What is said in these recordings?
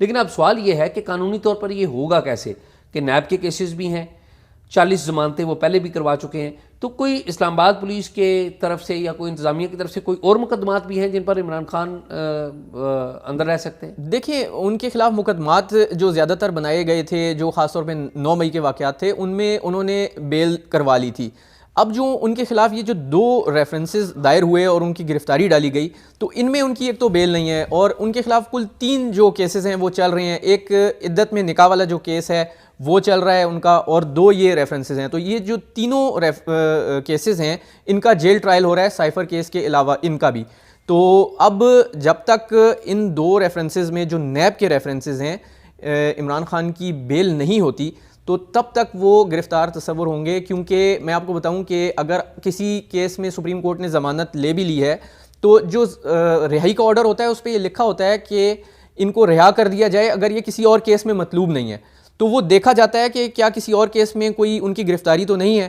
لیکن اب سوال یہ ہے کہ قانونی طور پر یہ ہوگا کیسے کہ نیب کے کیسز بھی ہیں, 40 ضمانتیں وہ پہلے بھی کروا چکے ہیں, تو کوئی اسلام آباد پولیس کے طرف سے یا کوئی انتظامیہ کی طرف سے کوئی اور مقدمات بھی ہیں جن پر عمران خان اندر رہ سکتے ہیں؟ دیکھیں ان کے خلاف مقدمات جو زیادہ تر بنائے گئے تھے, جو خاص طور پہ 9 مئی کے واقعات تھے, ان میں انہوں نے بیل کروا لی تھی. اب جو ان کے خلاف یہ جو 2 ریفرنسز دائر ہوئے اور ان کی گرفتاری ڈالی گئی, تو ان میں ان کی ایک تو بیل نہیں ہے, اور ان کے خلاف کل 3 جو کیسز ہیں وہ چل رہے ہیں. ایک عدت میں نکاح والا جو کیس ہے وہ چل رہا ہے ان کا, اور 2 یہ ریفرنسز ہیں. تو یہ جو تینوں کیسز ہیں ان کا جیل ٹرائل ہو رہا ہے, سائفر کیس کے علاوہ ان کا بھی. تو اب جب تک ان 2 ریفرنسز میں جو نیب کے ریفرنسز ہیں عمران خان کی بیل نہیں ہوتی, تو تب تک وہ گرفتار تصور ہوں گے. کیونکہ میں آپ کو بتاؤں کہ اگر کسی کیس میں سپریم کورٹ نے ضمانت لے بھی لی ہے, تو جو رہائی کا آرڈر ہوتا ہے اس پہ یہ لکھا ہوتا ہے کہ ان کو رہا کر دیا جائے اگر یہ کسی اور کیس میں مطلوب نہیں ہے. تو وہ دیکھا جاتا ہے کہ کیا کسی اور کیس میں کوئی ان کی گرفتاری تو نہیں ہے.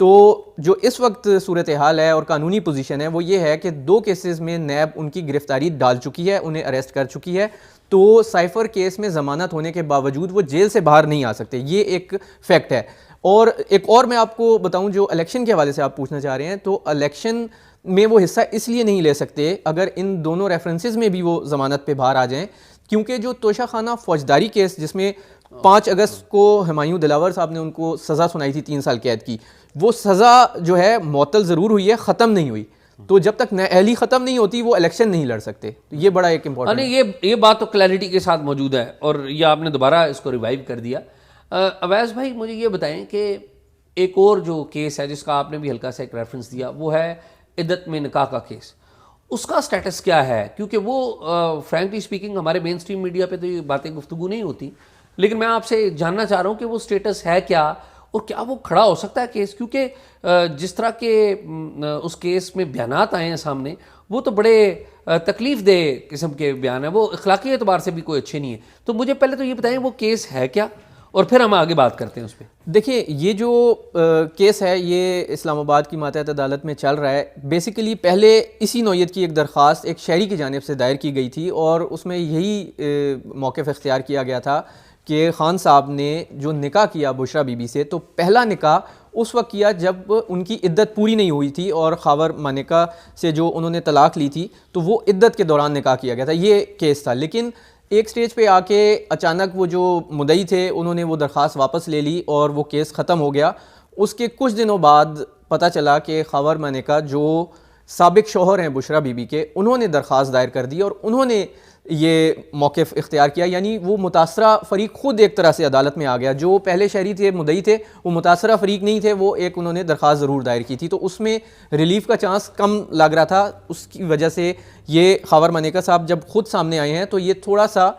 تو جو اس وقت صورتحال ہے اور قانونی پوزیشن ہے وہ یہ ہے کہ 2 کیسز میں نیب ان کی گرفتاری ڈال چکی ہے, انہیں اریسٹ کر چکی ہے. تو سائفر کیس میں ضمانت ہونے کے باوجود وہ جیل سے باہر نہیں آ سکتے, یہ ایک فیکٹ ہے. اور ایک اور میں آپ کو بتاؤں, جو الیکشن کے حوالے سے آپ پوچھنا چاہ رہے ہیں, تو الیکشن میں وہ حصہ اس لیے نہیں لے سکتے اگر ان دونوں ریفرنسز میں بھی وہ ضمانت پہ باہر آ جائیں, کیونکہ جو توشہ خانہ فوجداری کیس جس میں 5 اگست کو ہمایوں دلاور صاحب نے ان کو سزا سنائی تھی 3 سال قید کی, وہ سزا جو ہے معطل ضرور ہوئی ہے, ختم نہیں ہوئی. تو جب تک اہلی ختم نہیں ہوتی وہ الیکشن نہیں لڑ سکتے. یہ بڑا ایک امپورٹنٹ ہے. یہ بات تو کلیئرٹی کے ساتھ موجود ہے, اور یہ آپ نے دوبارہ اس کو ریوائیو کر دیا. اویس بھائی مجھے یہ بتائیں کہ ایک اور جو کیس ہے جس کا آپ نے بھی ہلکا سا ایک ریفرنس دیا, وہ ہے عدت میں نکاح کا کیس. اس کا سٹیٹس کیا ہے؟ کیونکہ وہ فرینکلی اسپیکنگ ہمارے مین اسٹریم میڈیا پہ تو یہ باتیں گفتگو نہیں ہوتی, لیکن میں آپ سے جاننا چاہ رہا ہوں کہ وہ سٹیٹس ہے کیا, اور کیا وہ کھڑا ہو سکتا ہے کیس؟ کیونکہ جس طرح کے اس کیس میں بیانات آئے ہیں سامنے, وہ تو بڑے تکلیف دہ قسم کے بیان ہیں, وہ اخلاقی اعتبار سے بھی کوئی اچھے نہیں ہیں. تو مجھے پہلے تو یہ بتائیں وہ کیس ہے کیا, اور پھر ہم آگے بات کرتے ہیں اس پہ. دیکھیں یہ جو کیس ہے یہ اسلام آباد کی ماتحت عدالت میں چل رہا ہے. بیسیکلی پہلے اسی نوعیت کی ایک درخواست ایک شہری کی جانب سے دائر کی گئی تھی, اور اس میں یہی موقف اختیار کیا گیا تھا کہ خان صاحب نے جو نکاح کیا بشرا بی بی سے, تو پہلا نکاح اس وقت کیا جب ان کی عدت پوری نہیں ہوئی تھی, اور خاور مانیکا سے جو انہوں نے طلاق لی تھی تو وہ عدت کے دوران نکاح کیا گیا تھا. یہ کیس تھا. لیکن ایک سٹیج پہ آ کے اچانک وہ جو مدعی تھے انہوں نے وہ درخواست واپس لے لی اور وہ کیس ختم ہو گیا. اس کے کچھ دنوں بعد پتہ چلا کہ خاور مانیکا جو سابق شوہر ہیں بشرا بی بی کے, انہوں نے درخواست دائر کر دی اور انہوں نے یہ موقف اختیار کیا. یعنی وہ متاثرہ فریق خود ایک طرح سے عدالت میں آ گیا. جو پہلے شہری تھے, مدعی تھے, وہ متاثرہ فریق نہیں تھے, وہ ایک انہوں نے درخواست ضرور دائر کی تھی. تو اس میں ریلیف کا چانس کم لگ رہا تھا. اس کی وجہ سے یہ خاور مانیکا صاحب جب خود سامنے آئے ہیں تو یہ تھوڑا سا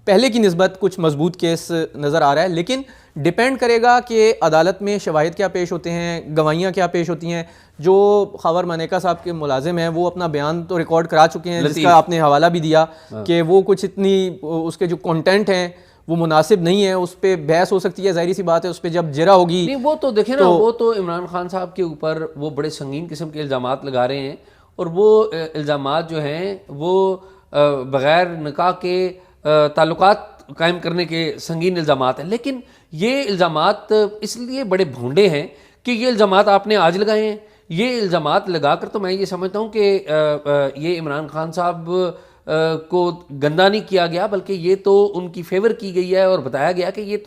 پہلے کی نسبت کچھ مضبوط کیس نظر آ رہا ہے. لیکن ڈیپینڈ کرے گا کہ عدالت میں شواہد کیا پیش ہوتے ہیں, گواہیاں کیا پیش ہوتی ہیں. جو خاور مانیکا صاحب کے ملازم ہیں وہ اپنا بیان تو ریکارڈ کرا چکے ہیں, جس کا آپ نے حوالہ بھی دیا کہ وہ کچھ اتنی اس کے جو کنٹینٹ ہیں وہ مناسب نہیں ہے, اس پہ بحث ہو سکتی ہے. ظاہری سی بات ہے اس پہ جب جرا ہوگی. نہیں وہ تو دیکھیں نا, وہ تو عمران خان صاحب کے اوپر وہ بڑے سنگین قسم کے الزامات لگا رہے ہیں, اور وہ الزامات جو ہیں وہ بغیر نکاح کے تعلقات قائم کرنے کے سنگین الزامات ہیں. لیکن یہ الزامات اس لیے بڑے بھونڈے ہیں کہ یہ الزامات آپ نے آج لگائے ہیں. یہ الزامات لگا کر تو میں یہ سمجھتا ہوں کہ یہ عمران خان صاحب کو گندہ نہیں کیا گیا, بلکہ یہ تو ان کی فیور کی گئی ہے اور بتایا گیا کہ یہ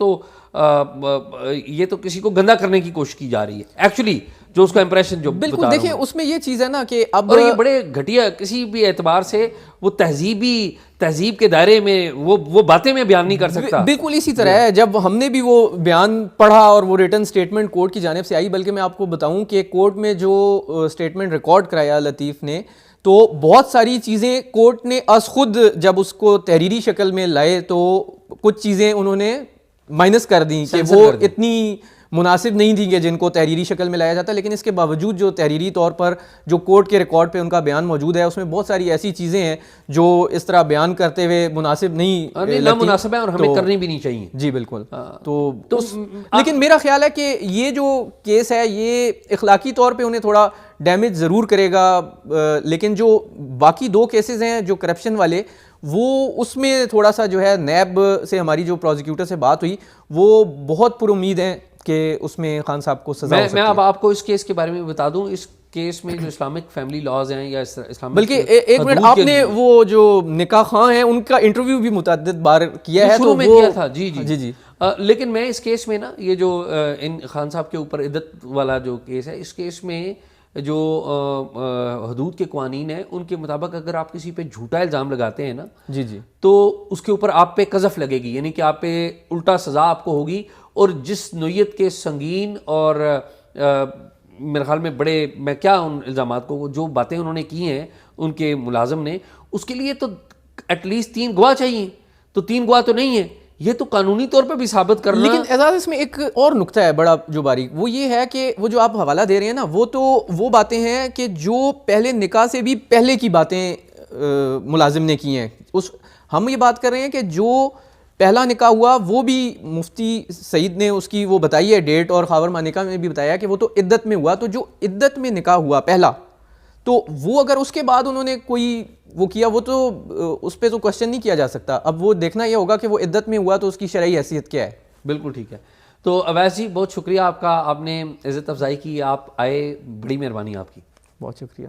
تو کسی کو گندہ کرنے کی کوشش کی جا رہی ہے. ایکچولی جو اس کا امپریشن جو بالکل دیکھیں اس میں یہ چیز ہے نا کہ اب اور یہ بڑے گھٹیا کسی بھی اعتبار سے وہ تہذیب کے دائرے میں وہ باتیں میں بیان نہیں کر سکتا. بالکل اسی طرح ہے. جب ہم نے بھی وہ بیان پڑھا اور وہ ریٹن سٹیٹمنٹ کورٹ کی جانب سے آئی, بلکہ میں آپ کو بتاؤں کہ کورٹ میں جو سٹیٹمنٹ ریکارڈ کرایا لطیف نے, تو بہت ساری چیزیں کورٹ نے از خود جب اس کو تحریری شکل میں لائے تو کچھ چیزیں انہوں نے مائنس کر دیں کہ وہ اتنی مناسب نہیں تھی کہ جن کو تحریری شکل میں لایا جاتا. لیکن اس کے باوجود جو تحریری طور پر جو کورٹ کے ریکارڈ پہ ان کا بیان موجود ہے, اس میں بہت ساری ایسی چیزیں ہیں جو اس طرح بیان کرتے ہوئے مناسب نہیں مناسب ہے اور ہمیں کرنی بھی نہیں چاہیے. جی بالکل. تو لیکن میرا خیال ہے کہ یہ جو کیس ہے یہ اخلاقی طور پہ انہیں تھوڑا ڈیمیج ضرور کرے گا, لیکن جو باقی 2 کیسز ہیں جو کرپشن والے, وہ اس میں تھوڑا سا جو ہے نیب سے ہماری جو پروزیکیوٹر سے بات ہوئی وہ بہت پر امید ہیں کہ اس میں خان صاحب کو سزا ہو سکتی ہے. میں اب آپ کو اس کیس کے بارے میں بتا دوں. اس کیس میں جو اسلامک فیملی لاز ہیں یا اسلامک, بلکہ ایک منٹ, آپ نے وہ جو نکاح خواہ ہیں ان کا انٹرویو بھی متعدد بار کیا ہے, شروع میں کیا تھا. جی جی جی. لیکن میں اس کیس میں نا, یہ جو ان خان صاحب کے اوپر عدت والا جو کیس ہے, اس کیس میں جو حدود کے قوانین ہیں ان کے مطابق اگر آپ کسی پہ جھوٹا الزام لگاتے ہیں نا, جی جی, تو اس کے اوپر آپ پہ قذف لگے گی, یعنی کہ آپ پہ الٹا سزا آپ کو ہوگی. اور جس نوعیت کے سنگین اور میرے خیال میں بڑے, میں کیا ان الزامات کو, جو باتیں انہوں نے کی ہیں ان کے ملازم نے, اس کے لیے تو ایٹ لیسٹ 3 گواہ چاہیے. تو 3 گواہ تو نہیں ہیں, یہ تو قانونی طور پہ بھی ثابت کرنا. لیکن اعزاز اس میں ایک اور نقطہ ہے بڑا جو باریک, وہ یہ ہے کہ وہ جو آپ حوالہ دے رہے ہیں نا, وہ تو وہ باتیں ہیں کہ جو پہلے نکاح سے بھی پہلے کی باتیں ملازم نے کی ہیں. ہم یہ بات کر رہے ہیں کہ جو پہلا نکاح ہوا وہ بھی مفتی سعید نے اس کی وہ بتائی ہے ڈیٹ, اور خاور مانکہ میں بھی بتایا کہ وہ تو عدت میں ہوا. تو جو عدت میں نکاح ہوا پہلا, تو وہ اگر اس کے بعد انہوں نے کوئی وہ کیا, وہ تو اس پہ تو کوشچن نہیں کیا جا سکتا. اب وہ دیکھنا یہ ہوگا کہ وہ عدت میں ہوا تو اس کی شرعی حیثیت کیا ہے. بالکل ٹھیک ہے. تو اویس جی بہت شکریہ آپ کا, آپ نے عزت افزائی کی, آپ آئے, بڑی مہربانی آپ کی. بہت شکریہ.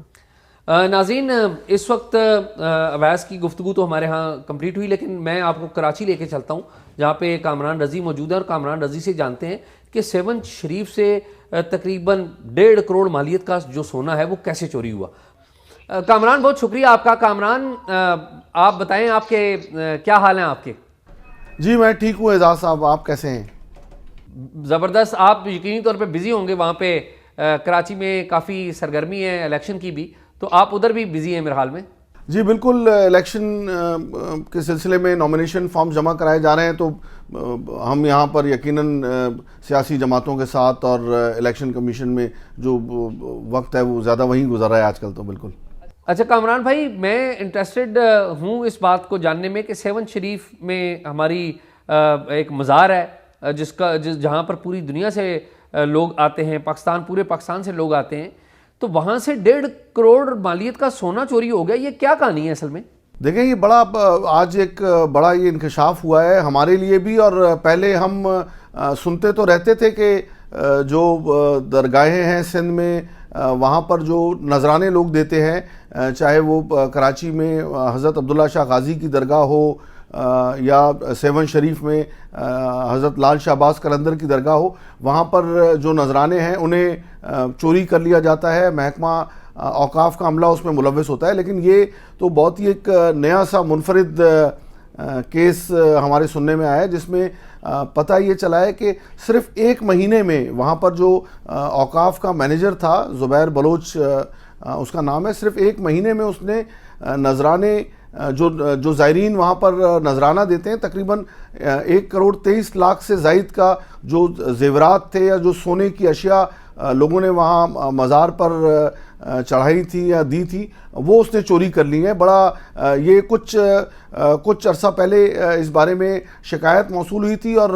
ناظرین, اس وقت اویس کی گفتگو تو ہمارے ہاں کمپلیٹ ہوئی, لیکن میں آپ کو کراچی لے کے چلتا ہوں جہاں پہ کامران رضی موجود ہے, اور کامران رضی سے جانتے ہیں کہ 7 شریف سے تقریباً 1.5 کروڑ مالیت کا جو سونا ہے وہ کیسے چوری ہوا. کامران بہت شکریہ آپ کا. کامران آپ بتائیں, آپ کے کیا حال ہیں آپ کے؟ جی میں ٹھیک ہوں اعزاز صاحب, آپ کیسے ہیں؟ زبردست. آپ یقینی طور پہ بزی ہوں گے وہاں پہ, کراچی میں کافی سرگرمی ہے الیکشن کی بھی, تو آپ ادھر بھی بزی ہیں میرے حال میں. جی بالکل, الیکشن کے سلسلے میں نامینیشن فارم جمع کرائے جا رہے ہیں, تو ہم یہاں پر یقیناً سیاسی جماعتوں کے ساتھ اور الیکشن کمیشن میں جو وقت ہے وہ زیادہ وہیں گزر رہا ہے آج کل. تو بالکل. اچھا کامران بھائی, میں انٹرسٹڈ ہوں اس بات کو جاننے میں کہ 7 شریف میں ہماری ایک مزار ہے جہاں پر پوری دنیا سے لوگ آتے ہیں, پورے پاکستان سے لوگ آتے ہیں, تو وہاں سے 1.5 کروڑ مالیت کا سونا چوری ہو گیا. یہ کیا کہانی ہے اصل میں؟ دیکھیں یہ بڑا آج ایک بڑا یہ انکشاف ہوا ہے ہمارے لیے بھی, اور پہلے ہم سنتے تو رہتے تھے کہ جو درگاہیں ہیں سندھ میں, وہاں پر جو نذرانے لوگ دیتے ہیں, چاہے وہ کراچی میں حضرت عبداللہ شاہ غازی کی درگاہ ہو یا 7 شریف میں حضرت لال شاہ عباس قلندر کی درگاہ ہو, وہاں پر جو نذرانے ہیں انہیں چوری کر لیا جاتا ہے. محکمہ اوقاف کا عملہ اس میں ملوث ہوتا ہے. لیکن یہ تو بہت ہی ایک نیا سا منفرد کیس ہمارے سننے میں آیا ہے, جس میں پتہ یہ چلا ہے کہ صرف 1 مہینے میں وہاں پر جو اوقاف کا مینیجر تھا, زبیر بلوچ اس کا نام ہے, صرف 1 مہینے میں اس نے نذرانے جو زائرین وہاں پر نذرانہ دیتے ہیں, تقریباً 1 کروڑ 23 لاکھ سے زائد کا جو زیورات تھے یا جو سونے کی اشیاء لوگوں نے وہاں مزار پر چڑھائی تھی یا دی تھی, وہ اس نے چوری کر لی ہیں. بڑا یہ کچھ عرصہ پہلے اس بارے میں شکایت موصول ہوئی تھی, اور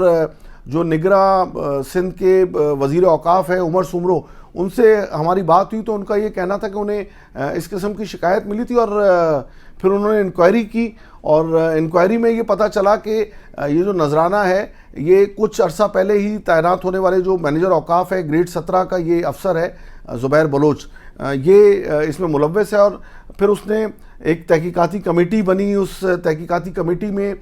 جو نگراں سندھ کے وزیر اوقاف ہیں عمر سمرو, ان سے ہماری بات ہوئی تو ان کا یہ کہنا تھا کہ انہیں اس قسم کی شکایت ملی تھی, اور پھر انہوں نے انکوائری کی, اور انکوائری میں یہ پتہ چلا کہ یہ جو نذرانہ ہے یہ کچھ عرصہ پہلے ہی تعینات ہونے والے جو مینیجر اوقاف ہے گریڈ 17 کا یہ افسر ہے زبیر بلوچ, یہ اس میں ملوث ہے. اور پھر اس نے ایک تحقیقاتی کمیٹی بنی, اس تحقیقاتی کمیٹی میں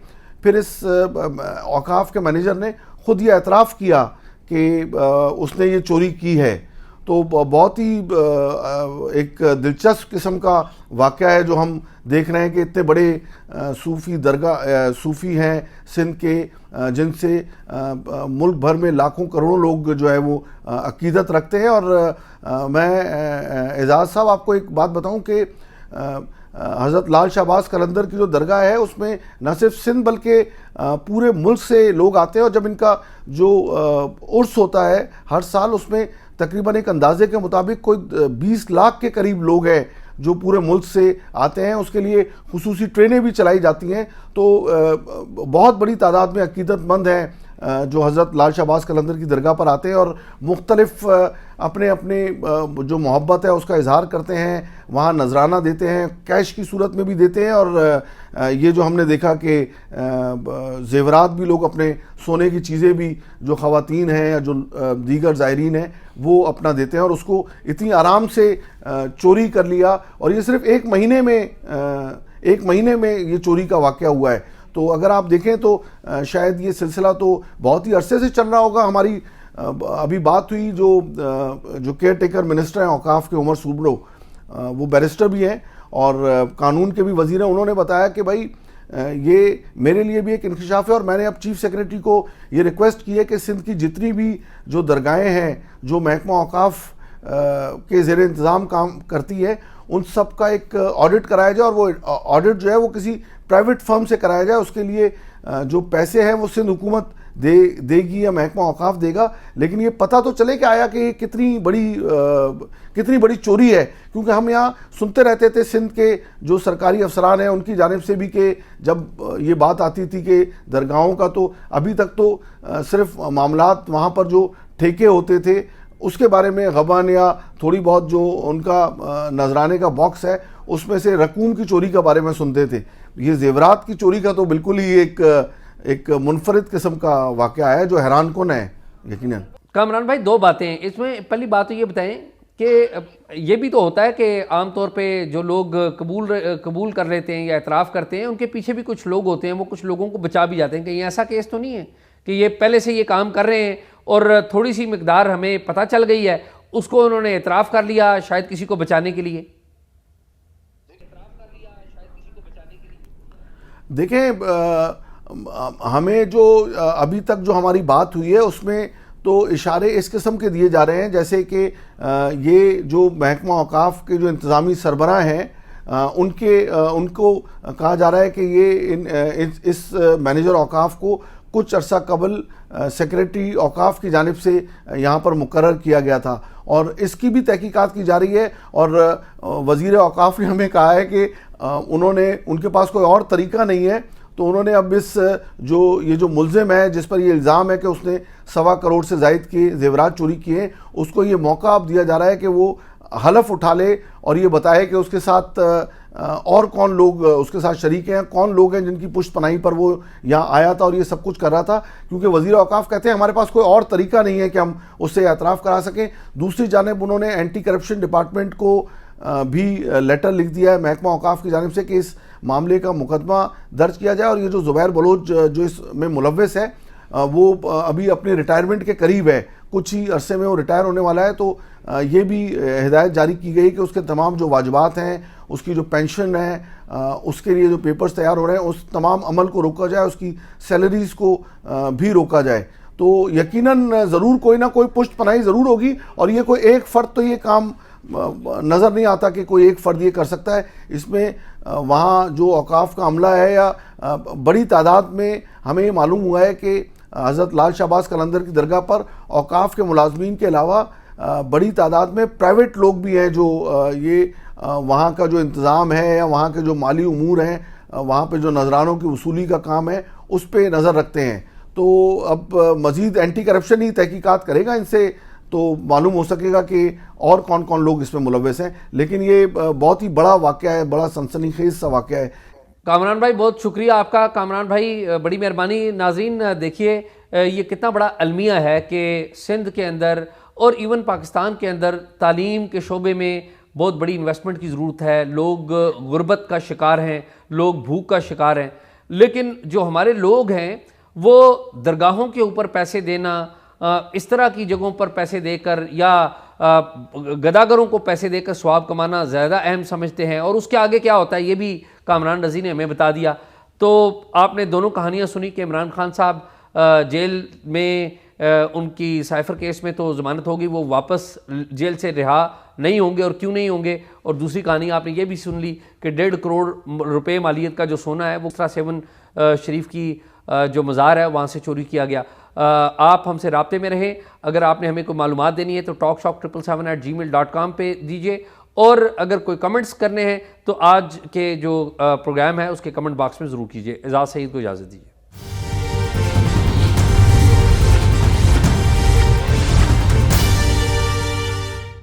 پھر اس اوقاف کے مینیجر نے خود یہ اعتراف کیا کہ اس نے یہ چوری کی ہے. تو بہت ہی ایک دلچسپ قسم کا واقعہ ہے جو ہم دیکھ رہے ہیں کہ اتنے بڑے صوفی ہیں سندھ کے, جن سے ملک بھر میں لاکھوں کروڑوں لوگ جو ہے وہ عقیدت رکھتے ہیں. اور میں اعزاز صاحب آپ کو ایک بات بتاؤں کہ حضرت لال شاہ عباس قلندر کی جو درگاہ ہے اس میں نہ صرف سندھ بلکہ پورے ملک سے لوگ آتے ہیں, اور جب ان کا جو عرس ہوتا ہے ہر سال, اس میں تقریباً ایک اندازے کے مطابق کوئی 20 لاکھ کے قریب لوگ ہیں جو پورے ملک سے آتے ہیں. اس کے لیے خصوصی ٹرینیں بھی چلائی جاتی ہیں, تو بہت بڑی تعداد میں عقیدت مند ہیں جو حضرت لال شہباز قلندر کی درگاہ پر آتے ہیں اور مختلف اپنے اپنے جو محبت ہے اس کا اظہار کرتے ہیں, وہاں نذرانہ دیتے ہیں, کیش کی صورت میں بھی دیتے ہیں, اور یہ جو ہم نے دیکھا کہ زیورات بھی لوگ اپنے سونے کی چیزیں بھی جو خواتین ہیں یا جو دیگر زائرین ہیں وہ اپنا دیتے ہیں, اور اس کو اتنی آرام سے چوری کر لیا, اور یہ صرف ایک مہینے میں یہ چوری کا واقعہ ہوا ہے. تو اگر آپ دیکھیں تو شاید یہ سلسلہ تو بہت ہی عرصے سے چل رہا ہوگا. ہماری ابھی بات ہوئی جو کیئر ٹیکر منسٹر ہیں اوقاف کے, عمر سوبرو, وہ بیرسٹر بھی ہیں اور قانون کے بھی وزیر ہیں, انہوں نے بتایا کہ بھائی یہ میرے لیے بھی ایک انکشاف ہے, اور میں نے اب چیف سیکریٹری کو یہ ریکویسٹ کی ہے کہ سندھ کی جتنی بھی جو درگاہیں ہیں جو محکمہ اوقاف کے زیر انتظام کام کرتی ہے ان سب کا ایک آڈٹ کرایا جائے, اور وہ آڈٹ جو ہے وہ کسی پرائیویٹ فرم سے کرایا جائے. اس کے لیے جو پیسے ہیں وہ سندھ حکومت دے گی یا محکمہ اوقاف دے گا, لیکن یہ پتہ تو چلے کہ آیا کہ یہ کتنی بڑی چوری ہے. کیونکہ ہم یہاں سنتے رہتے تھے سندھ کے جو سرکاری افسران ہیں ان کی جانب سے بھی کہ جب یہ بات آتی تھی کہ درگاہوں کا, تو ابھی تک تو صرف معاملات وہاں پر جو ٹھیکے ہوتے تھے اس کے بارے میں غبن یا تھوڑی بہت جو ان کا نذرانے کا باکس ہے اس میں سے رقوم کی چوری کے بارے میں سنتے تھے. یہ زیورات کی چوری کا تو بالکل ہی ایک منفرد قسم کا واقعہ ہے جو حیران کن ہے یقیناً. کامران بھائی, دو باتیں ہیں اس میں. پہلی بات تو یہ بتائیں کہ یہ بھی تو ہوتا ہے کہ عام طور پہ جو لوگ قبول کر لیتے ہیں یا اعتراف کرتے ہیں ان کے پیچھے بھی کچھ لوگ ہوتے ہیں, وہ کچھ لوگوں کو بچا بھی جاتے ہیں. کہیں ایسا کیس تو نہیں ہے کہ یہ پہلے سے یہ کام کر رہے ہیں اور تھوڑی سی مقدار ہمیں پتہ چل گئی ہے, اس کو انہوں نے اعتراف کر لیا شاید کسی کو بچانے کے لیے؟ دیکھیں, ہمیں جو ابھی تک جو ہماری بات ہوئی ہے اس میں تو اشارے اس قسم کے دیے جا رہے ہیں جیسے کہ یہ جو محکمہ اوقاف کے جو انتظامی سربراہ ہیں ان کو کہا جا رہا ہے کہ یہ اس مینیجر اوقاف کو کچھ عرصہ قبل سیکریٹری اوقاف کی جانب سے یہاں پر مقرر کیا گیا تھا, اور اس کی بھی تحقیقات کی جا رہی ہے. اور وزیر اوقاف نے ہمیں کہا ہے کہ ان کے پاس کوئی اور طریقہ نہیں ہے, تو انہوں نے اب یہ جو ملزم ہے جس پر یہ الزام ہے کہ اس نے 1.25 کروڑ سے زائد کے زیورات چوری کیے ہیں, اس کو یہ موقع اب دیا جا رہا ہے کہ وہ حلف اٹھا لے اور یہ بتائے کہ اس کے ساتھ اور کون لوگ اس کے ساتھ شریک ہیں, کون لوگ ہیں جن کی پشت پناہی پر وہ یہاں آیا تھا اور یہ سب کچھ کر رہا تھا. کیونکہ وزیر اوقاف کہتے ہیں ہمارے پاس کوئی اور طریقہ نہیں ہے کہ ہم اس سے اعتراف کرا سکیں. دوسری جانب انہوں نے اینٹی کرپشن ڈپارٹمنٹ کو بھی لیٹر لکھ دیا ہے محکمہ اوقاف کی جانب سے کہ اس معاملے کا مقدمہ درج کیا جائے, اور یہ جو زبیر بلوچ جو اس میں ملوث ہے وہ ابھی اپنے ریٹائرمنٹ کے قریب ہے, کچھ ہی عرصے میں وہ ریٹائر ہونے والا ہے. تو یہ بھی ہدایت جاری کی گئی کہ اس کے تمام جو واجبات ہیں, اس کی جو پینشن ہے, اس کے لیے جو پیپرز تیار ہو رہے ہیں اس تمام عمل کو روکا جائے, اس کی سیلریز کو بھی روکا جائے. تو یقیناً ضرور کوئی نہ کوئی پشت پناہی ضرور ہوگی, اور یہ کوئی ایک فرد تو یہ کام نظر نہیں آتا کہ کوئی ایک فرد یہ کر سکتا ہے. اس میں وہاں جو اوقاف کا عملہ ہے یا بڑی تعداد میں ہمیں یہ معلوم ہوا ہے کہ حضرت لال شہباز قلندر کی درگاہ پر اوقاف کے ملازمین کے علاوہ بڑی تعداد میں پرائیویٹ لوگ بھی ہیں جو یہ وہاں کا جو انتظام ہے یا وہاں کے جو مالی امور ہیں, وہاں پہ جو نذرانوں کی وصولی کا کام ہے اس پہ نظر رکھتے ہیں. تو اب مزید اینٹی کرپشن ہی تحقیقات کرے گا ان سے, تو معلوم ہو سکے گا کہ اور کون کون لوگ اس میں ملوث ہیں. لیکن یہ بہت ہی بڑا واقعہ ہے, بڑا سنسنی خیز سا واقعہ ہے. کامران بھائی بہت شکریہ آپ کا. کامران بھائی بڑی مہربانی. ناظرین دیکھیے یہ کتنا بڑا المیہ ہے کہ سندھ کے اندر اور ایون پاکستان کے اندر تعلیم کے شعبے میں بہت بڑی انویسٹمنٹ کی ضرورت ہے. لوگ غربت کا شکار ہیں, لوگ بھوک کا شکار ہیں, لیکن جو ہمارے لوگ ہیں وہ درگاہوں کے اوپر پیسے دینا, اس طرح کی جگہوں پر پیسے دے کر یا گداگروں کو پیسے دے کر ثواب کمانا زیادہ اہم سمجھتے ہیں. اور اس کے آگے کیا ہوتا ہے یہ بھی کامران رضی نے ہمیں بتا دیا. تو آپ نے دونوں کہانیاں سنی کہ عمران خان صاحب جیل میں ان کی سائفر کیس میں تو ضمانت ہوگی, وہ واپس جیل سے رہا نہیں ہوں گے, اور کیوں نہیں ہوں گے. اور دوسری کہانی آپ نے یہ بھی سن لی کہ 1.5 کروڑ روپے مالیت کا جو سونا ہے وہ 7 شریف کی جو مزار ہے وہاں سے چوری کیا گیا. آپ ہم سے رابطے میں رہیں. اگر آپ نے ہمیں کوئی معلومات دینی ہے تو talkshock777@gmail.com پہ دیجیے, اور اگر کوئی کمنٹس کرنے ہیں تو آج کے جو پروگرام ہے اس کے کمنٹ باکس میں ضرور کیجیے. اعزاز سعید کو اجازت دیجیے.